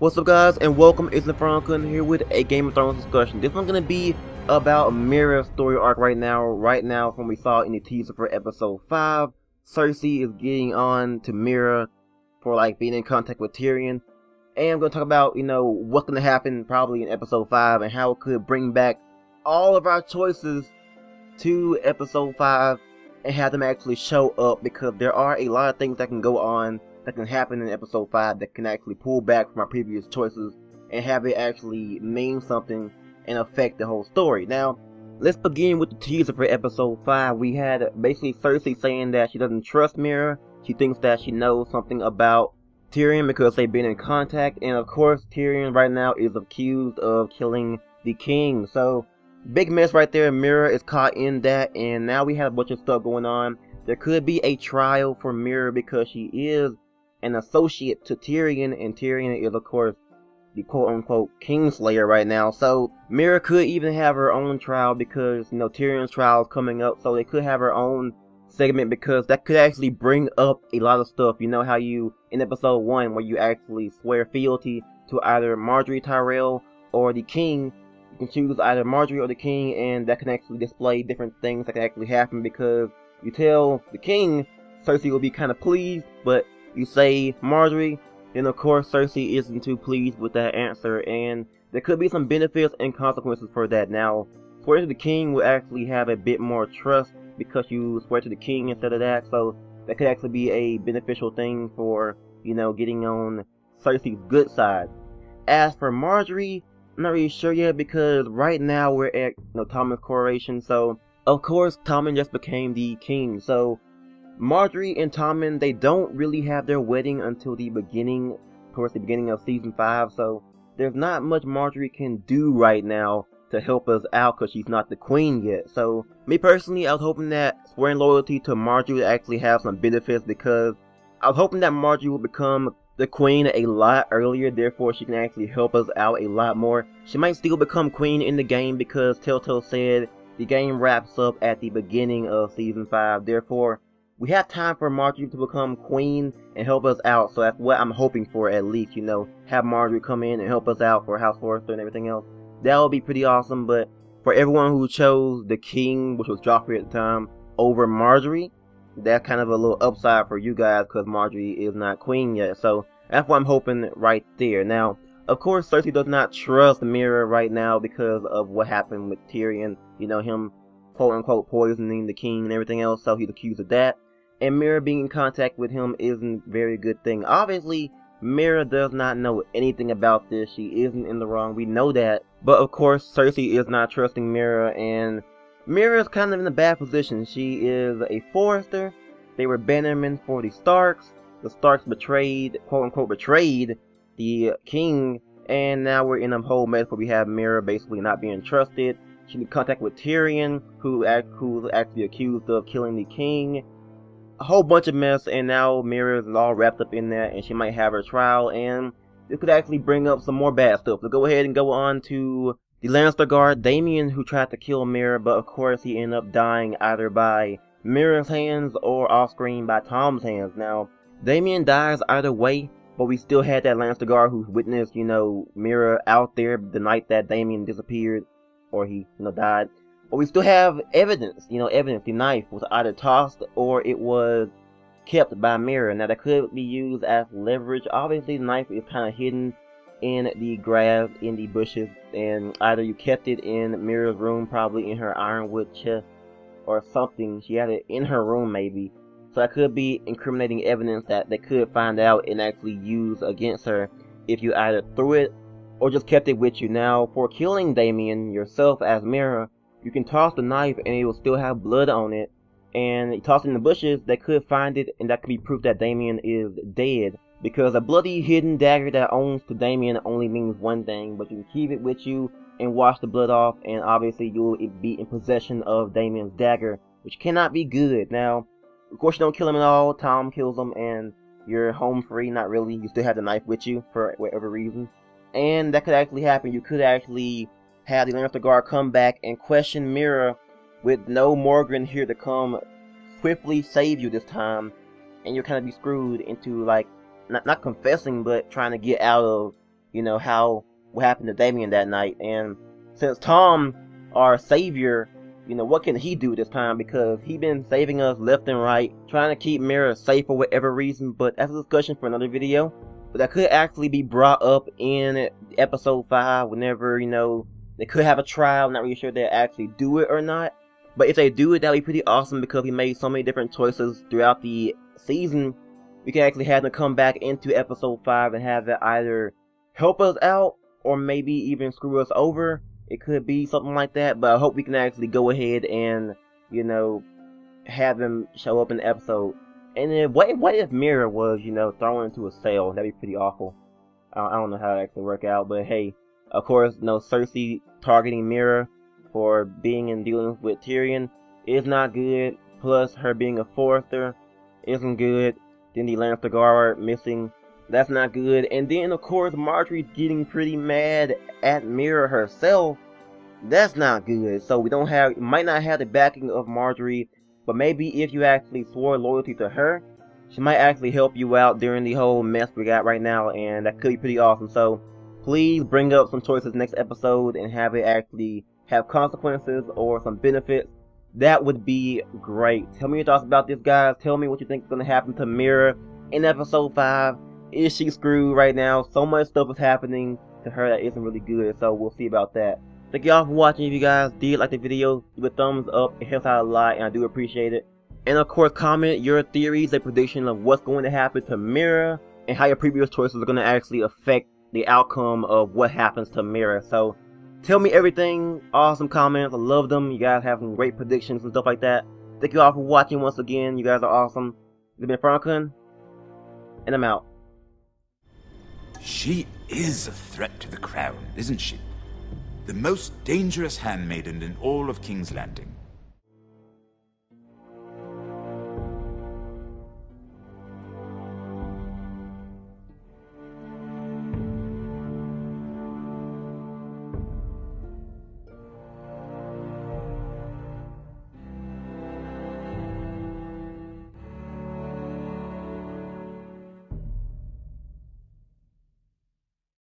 What's up guys, and welcome. It's InfernoKun here with a Game of Thrones discussion. This one's gonna be about Mira's story arc right now from we saw in the teaser for episode 5. Cersei is getting on to Mira for like being in contact with Tyrion. And I'm gonna talk about, what's gonna happen probably in episode 5 and how it could bring back all of our choices to episode 5 and have them actually show up, because there are a lot of things that can go on that can happen in episode 5 that can actually pull back from our previous choices and have it actually mean something and affect the whole story. Now, let's begin with the teaser for episode 5. We had basically Cersei saying that she doesn't trust Mira. She thinks that she knows something about Tyrion because they've been in contact, and of course Tyrion right now is accused of killing the king. So, big mess right there. Mira is caught in that, and now we have a bunch of stuff going on. There could be a trial for Mira because she is an associate to Tyrion, and Tyrion is of course the quote-unquote Kingslayer right now. So Mira could even have her own trial because Tyrion's trial is coming up, so they could have her own segment, because that could actually bring up a lot of stuff. You know how you in episode 1 where you actually swear fealty to either Margaery Tyrell or the king. You can choose either Margaery or the king, and that can actually display different things that can actually happen, because you tell the king, Cersei will be kind of pleased, but you say Margaery, then of course Cersei isn't too pleased with that answer, and there could be some benefits and consequences for that. Now, swearing to the king will actually have a bit more trust because you swear to the king instead of that, so that could actually be a beneficial thing for, getting on Cersei's good side. As for Margaery, I'm not really sure yet, because right now we're at Tommen's coronation, so of course Tommen just became the king, so Margaery and Tommen, they don't really have their wedding until the beginning, towards the beginning of season 5, so there's not much Margaery can do right now to help us out because she's not the queen yet. So me personally, I was hoping that swearing loyalty to Margaery would actually have some benefits, because I was hoping that Margaery would become the queen a lot earlier, therefore she can actually help us out a lot more. She might still become queen in the game because Telltale said the game wraps up at the beginning of season 5, therefore we have time for Margaery to become queen and help us out. So that's what I'm hoping for, at least, have Margaery come in and help us out for House Forrester and everything else. That would be pretty awesome. But for everyone who chose the king, which was Joffrey at the time, over Margaery, that's kind of a little upside for you guys because Margaery is not queen yet. So that's what I'm hoping right there. Now, of course, Cersei does not trust Mira right now because of what happened with Tyrion. Him quote-unquote poisoning the king and everything else, so he's accused of that. And Mira being in contact with him isn't a very good thing. Obviously, Mira does not know anything about this. She isn't in the wrong. We know that. But of course, Cersei is not trusting Mira, and Mira is kind of in a bad position. She is a Forrester. They were bannermen for the Starks. The Starks betrayed, quote-unquote betrayed, the king. And now we're in a whole mess where we have Mira basically not being trusted. She's in contact with Tyrion, who's actually accused of killing the king. A whole bunch of mess, and now Mira is all wrapped up in that, and she might have her trial, and this could actually bring up some more bad stuff. So go ahead and go on to the Lannister guard, Daemon, who tried to kill Mira, but of course he ended up dying either by Mira's hands or off screen by Tom's hands. Now, Daemon dies either way, but we still had that Lannister guard who witnessed, Mira out there the night that Daemon disappeared, or he, died. But we still have evidence, the knife was either tossed or it was kept by Mira. Now that could be used as leverage. Obviously the knife is kind of hidden in the grass, in the bushes, and either you kept it in Mira's room, probably in her ironwood chest or something. She had it in her room maybe. So that could be incriminating evidence that they could find out and actually use against her if you either threw it or just kept it with you. Now for killing Daemon yourself as Mira, you can toss the knife and it will still have blood on it, and you toss it in the bushes, they could find it, and that could be proof that Daemon is dead, because a bloody hidden dagger that owns to Daemon only means one thing, but you can keep it with you and wash the blood off, and obviously you will be in possession of Daemon's dagger, which cannot be good. Now, of course you don't kill him at all, Tom kills him, and you're home free. Not really, you still have the knife with you for whatever reason, and that could actually happen. You could actually have the Lannister guard come back and question Mira with no Morgan here to come swiftly save you this time, and you'll kind of be screwed into, like, not confessing, but trying to get out of you know, what happened to Damien that night. And since Tom, our savior, you know, what can he do this time? Because he been saving us left and right, trying to keep Mira safe for whatever reason. But that's a discussion for another video. But that could actually be brought up in episode 5 whenever, you know, they could have a trial. Not really sure they'll actually do it or not. But if they do it, that'd be pretty awesome, because we made so many different choices throughout the season. We can actually have them come back into episode 5 and have it either help us out or maybe even screw us over. It could be something like that, but I hope we can actually go ahead and, you know, have them show up in the episode. And then what if Mira was, you know, thrown into a cell? That'd be pretty awful. I don't know how it actually work out, but hey, of course, you know, Cersei targeting Mira for being in dealings with Tyrion is not good. Plus, her being a Forester isn't good. Then the Lannister guard missing, that's not good. And then, of course, Marjorie's getting pretty mad at Mira herself. That's not good. So we might not have the backing of Marjorie, but maybe if you actually swore loyalty to her, she might actually help you out during the whole mess we got right now, and that could be pretty awesome. So please bring up some choices next episode and have it actually have consequences or some benefits. That would be great. Tell me your thoughts about this, guys. Tell me what you think is going to happen to Mira in episode 5. Is she screwed right now? So much stuff is happening to her that isn't really good, so we'll see about that. Thank y'all for watching. If you guys did like the video, give a thumbs up. It helps out a lot, and I do appreciate it. And of course, comment your theories and prediction of what's going to happen to Mira and how your previous choices are going to actually affect the outcome of what happens to Mira. So tell me everything. Awesome comments. I love them. You guys have some great predictions and stuff like that. Thank you all for watching once again. You guys are awesome. This has been InfernoKun, and I'm out. She is a threat to the crown, isn't she? The most dangerous handmaiden in all of King's Landing.